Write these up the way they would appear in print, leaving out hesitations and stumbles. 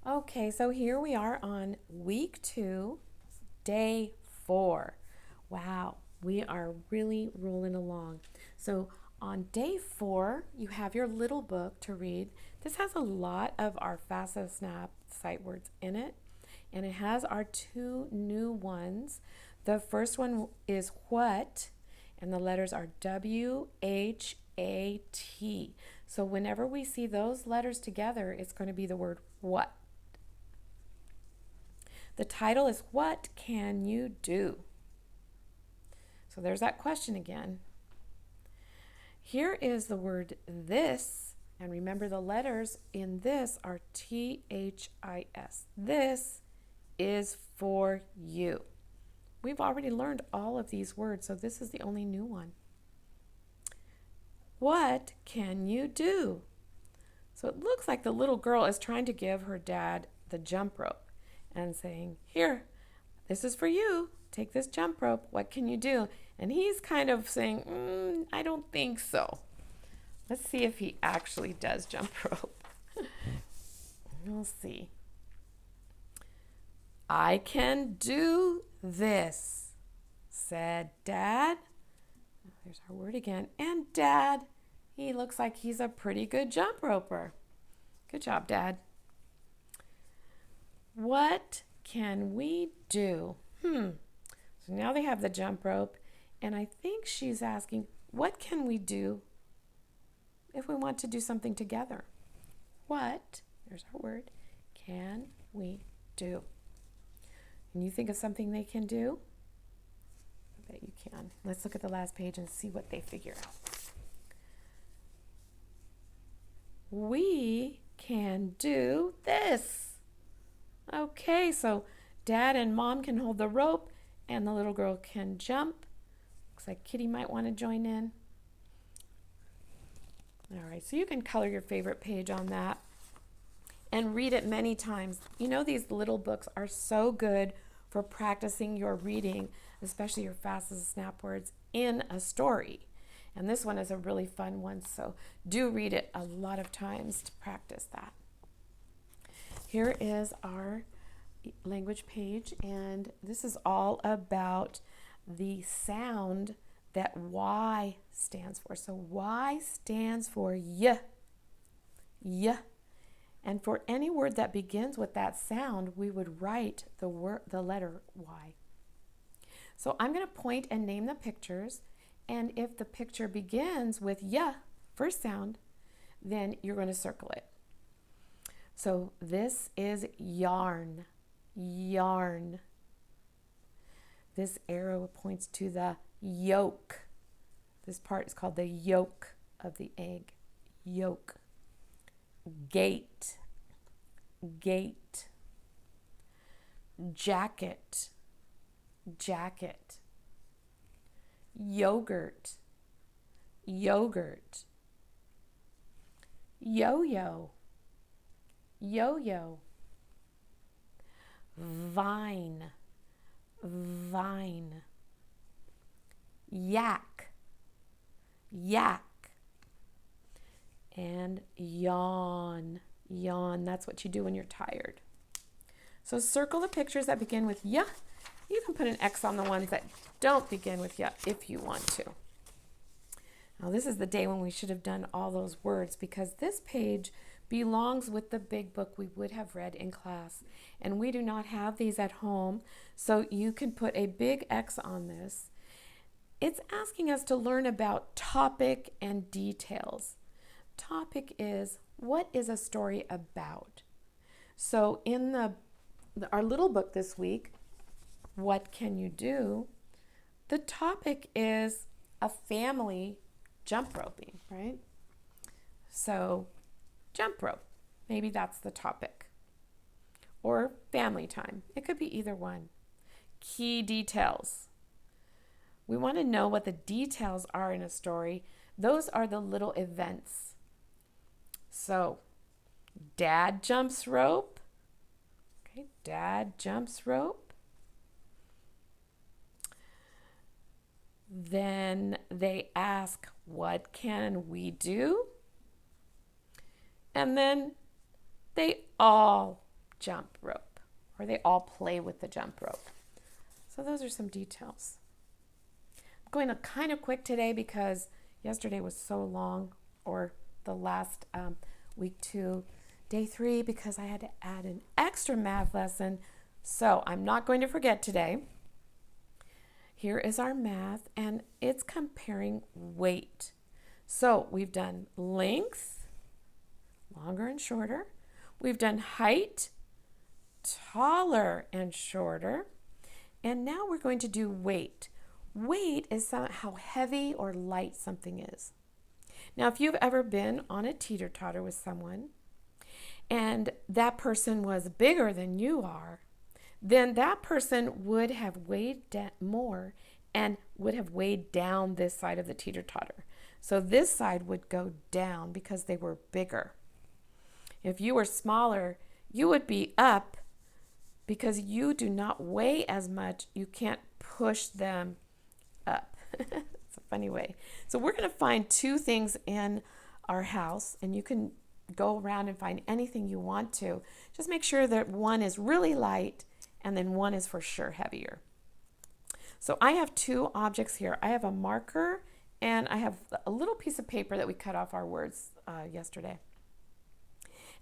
Okay, so here we are on week 2, day 4. Wow, we are really rolling along. So on day 4, you have your little book to read. This has a lot of our FAFSA sight words in it, and it has our 2 new ones. The first one is what, and the letters are WHAT. So whenever we see those letters together, it's going to be the word what. The title is What Can You Do? So there's that question again. Here is the word this, and remember the letters in this are THIS. This is for you. We've already learned all of these words, so this is the only new one. What can you do? So it looks like the little girl is trying to give her dad the jump rope and saying, here, this is for you. Take this jump rope. What can you do? And he's kind of saying, I don't think so. Let's see if he actually does jump rope. We'll see. I can do this, said Dad. There's our word again. And Dad, he looks like he's a pretty good jump roper. Good job, Dad. What can we do? So now they have the jump rope, and I think she's asking, what can we do if we want to do something together? What, there's our word, can we do? Can you think of something they can do? I bet you can. Let's look at the last page and see what they figure out. We can do this. Okay, so Dad and Mom can hold the rope and the little girl can jump. Looks like Kitty might want to join in. All right, so you can color your favorite page on that and read it many times. You know, these little books are so good for practicing your reading, especially your FAFSA snap words in a story. And this one is a really fun one, so do read it a lot of times to practice that. Here is our language page, and this is all about the sound that Y stands for. So Y stands for Y, Y. And for any word that begins with that sound, we would write the letter Y. So I'm going to point and name the pictures, and if the picture begins with Y, first sound, then you're going to circle it. So this is yarn, yarn. This arrow points to the yolk. This part is called the yolk of the egg, yolk. Gate, gate. Jacket, jacket. Yogurt, yogurt. Yo-yo, yo-yo. Vine, vine. Yak, yak. And yawn, yawn. That's what you do when you're tired. So circle the pictures that begin with ya. You can put an X on the ones that don't begin with ya if you want to. Now this is the day when we should have done all those words, because this page belongs with the big book we would have read in class. And we do not have these at home, so you can put a big X on this. It's asking us to learn about topic and details. Topic is, what is a story about? So in our little book this week, What Can You Do? The topic is a family jump roping, right? So jump rope, maybe that's the topic. Or family time, it could be either one. Key details. We want to know what the details are in a story. Those are the little events. So, Dad jumps rope. Okay, Dad jumps rope. Then they ask, what can we do? And then they all jump rope, or they all play with the jump rope. So those are some details. I'm going to kind of quick today because yesterday was so long, or the last week 2, day 3, because I had to add an extra math lesson. So I'm not going to forget today. Here is our math, and it's comparing weight. So we've done length, longer and shorter. We've done height, taller and shorter. And now we're going to do weight. Weight is how heavy or light something is. Now, if you've ever been on a teeter-totter with someone and that person was bigger than you are, then that person would have weighed more and would have weighed down this side of the teeter-totter. So this side would go down because they were bigger. If you were smaller, you would be up because you do not weigh as much. You can't push them up. It's a funny way. So we're going to find 2 things in our house, and you can go around and find anything you want to. Just make sure that one is really light and then one is for sure heavier. So I have 2 objects here. I have a marker and I have a little piece of paper that we cut off our words yesterday.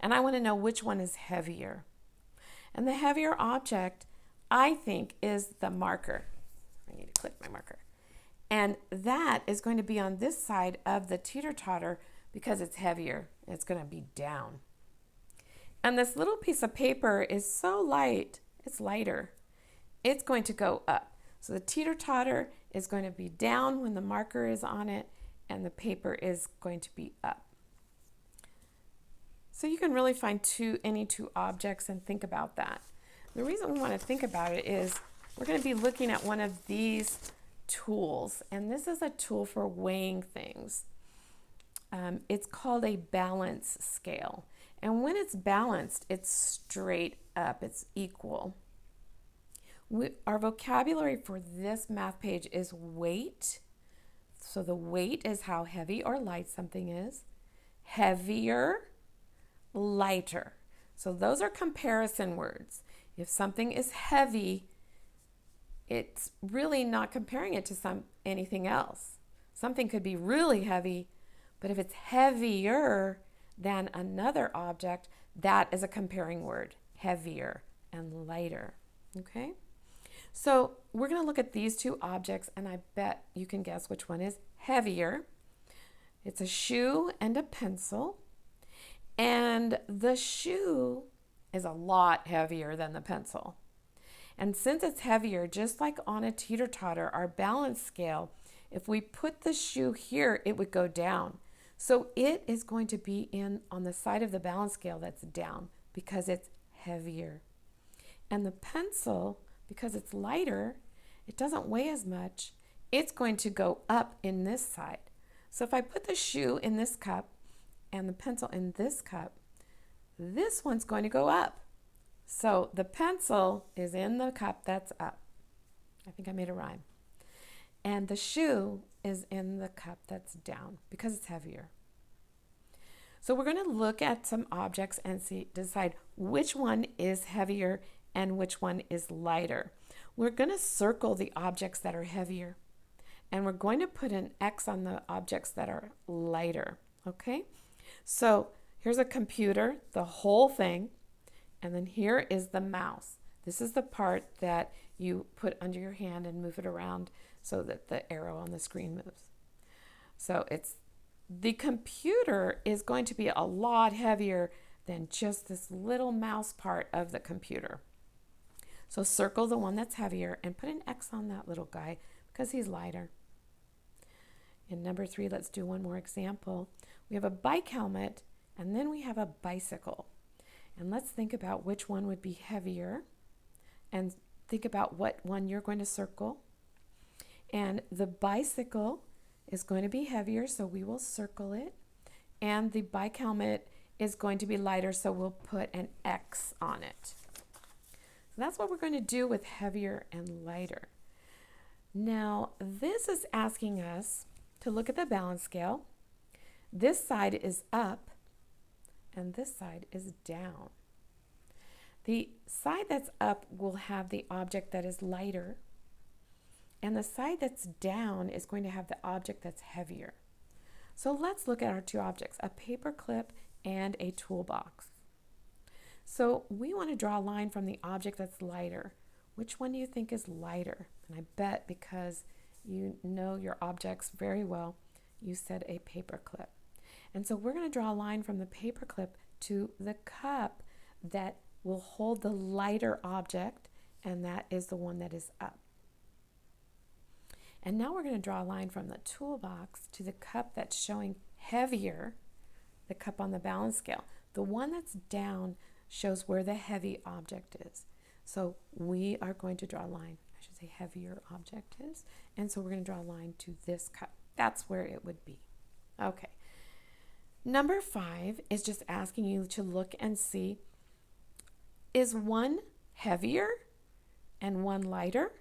And I want to know which one is heavier. And the heavier object, I think, is the marker. I need to click my marker. And that is going to be on this side of the teeter-totter because it's heavier. It's going to be down. And this little piece of paper is so light, it's lighter. It's going to go up. So the teeter-totter is going to be down when the marker is on it, and the paper is going to be up. So you can really find any two objects and think about that. The reason we want to think about it is we're going to be looking at one of these tools, and this is a tool for weighing things. It's called a balance scale, and when it's balanced, it's straight up, it's equal. Our vocabulary for this math page is weight. So the weight is how heavy or light something is. Heavier, lighter. So those are comparison words. If something is heavy, it's really not comparing it to anything else. Something could be really heavy, but if it's heavier than another object, that is a comparing word, heavier and lighter. Okay? So we're going to look at these 2 objects, and I bet you can guess which one is heavier. It's a shoe and a pencil. And the shoe is a lot heavier than the pencil. And since it's heavier, just like on a teeter-totter, our balance scale, if we put the shoe here, it would go down. So it is going to be on the side of the balance scale that's down because it's heavier. And the pencil, because it's lighter, it doesn't weigh as much, it's going to go up in this side. So if I put the shoe in this cup and the pencil in this cup, this one's going to go up. So the pencil is in the cup that's up. I think I made a rhyme. And the shoe is in the cup that's down because it's heavier. So we're going to look at some objects and decide which one is heavier and which one is lighter. We're going to circle the objects that are heavier, and we're going to put an X on the objects that are lighter. Okay? So here's a computer, the whole thing, and then here is the mouse. This is the part that you put under your hand and move it around so that the arrow on the screen moves. So the computer is going to be a lot heavier than just this little mouse part of the computer. So circle the one that's heavier and put an X on that little guy because he's lighter. In number 3, let's do one more example. We have a bike helmet, and then we have a bicycle. And let's think about which one would be heavier, and think about what one you're going to circle. And the bicycle is going to be heavier, so we will circle it. And the bike helmet is going to be lighter, so we'll put an X on it. So that's what we're going to do with heavier and lighter. Now, this is asking us to look at the balance scale. This side is up, and this side is down. The side that's up will have the object that is lighter, and the side that's down is going to have the object that's heavier. So let's look at our two objects, a paper clip and a toolbox. So we want to draw a line from the object that's lighter. Which one do you think is lighter? And I bet because you know your objects very well, you said a paper clip. And so we're going to draw a line from the paper clip to the cup that will hold the lighter object, and that is the one that is up. And now we're going to draw a line from the toolbox to the cup that's showing heavier, the cup on the balance scale. The one that's down shows where the heavy object is. So we are going to draw a line, I should say heavier object is, and so we're going to draw a line to this cup. That's where it would be. Okay. Number 5 is just asking you to look and see, is one heavier and one lighter?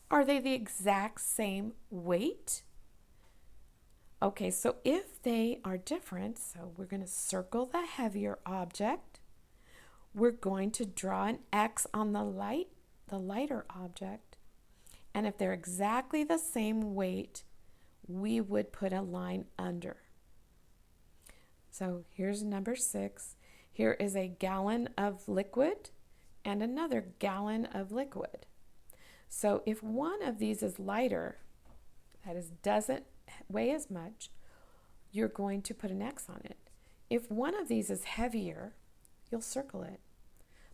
Are they the exact same weight? Okay, so if they are different, so we're going to circle the heavier object. We're going to draw an X on the lighter object. And if they're exactly the same weight, we would put a line under. So here's number 6. Here is a gallon of liquid and another gallon of liquid. So if one of these is lighter, that is, doesn't weigh as much, you're going to put an X on it. If one of these is heavier, you'll circle it.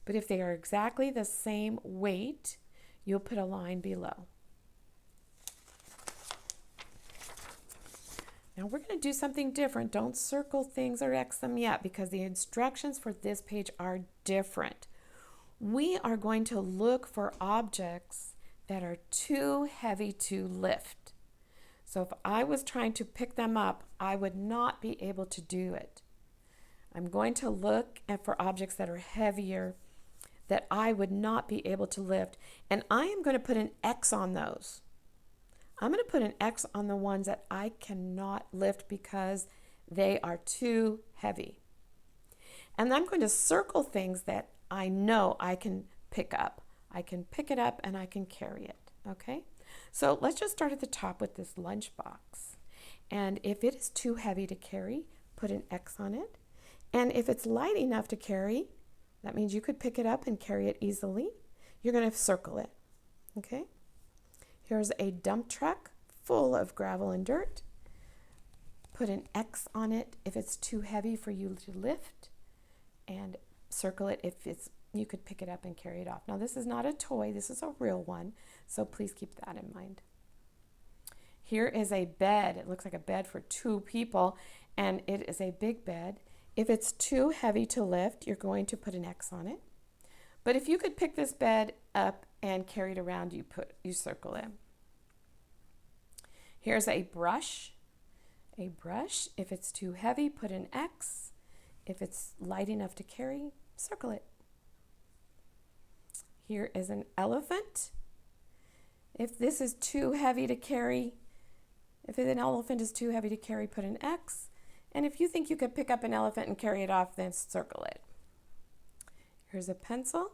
But if they are exactly the same weight, you'll put a line below. Now we're going to do something different. Don't circle things or X them yet because the instructions for this page are different. We are going to look for objects that are too heavy to lift. So if I was trying to pick them up, I would not be able to do it. I'm going to look for objects that are heavier that I would not be able to lift, and I am going to put an X on those. I'm going to put an X on the ones that I cannot lift because they are too heavy. And I'm going to circle things that I know I can pick up. I can pick it up and I can carry it, okay? So let's just start at the top with this lunchbox. And if it is too heavy to carry, put an X on it. And if it's light enough to carry, that means you could pick it up and carry it easily. You're going to circle it, okay? Here's a dump truck full of gravel and dirt. Put an X on it if it's too heavy for you to lift, and circle it if you could pick it up and carry it off. Now this is not a toy, this is a real one, so please keep that in mind. Here is a bed. It looks like a bed for 2 people, and it is a big bed. If it's too heavy to lift, you're going to put an X on it. But if you could pick this bed up and carry it around, you circle it. Here's a brush. A brush, if it's too heavy, put an X. If it's light enough to carry, circle it. Here is an elephant. If this is too heavy to carry, if an elephant is too heavy to carry, put an X. And if you think you could pick up an elephant and carry it off, then circle it. Here's a pencil,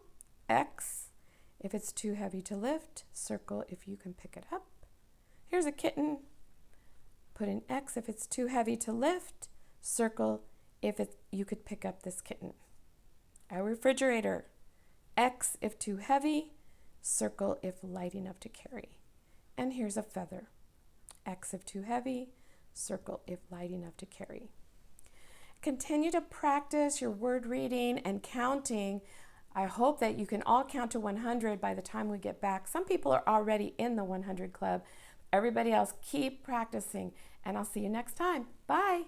X. If it's too heavy to lift, circle if you can pick it up. Here's a kitten, put an X if it's too heavy to lift, circle if you could pick up this kitten. A refrigerator, X if too heavy, circle if light enough to carry. And here's a feather, X if too heavy, circle if light enough to carry. Continue to practice your word reading and counting. I hope that you can all count to 100 by the time we get back. Some people are already in the 100 club. Everybody else, keep practicing, and I'll see you next time. Bye.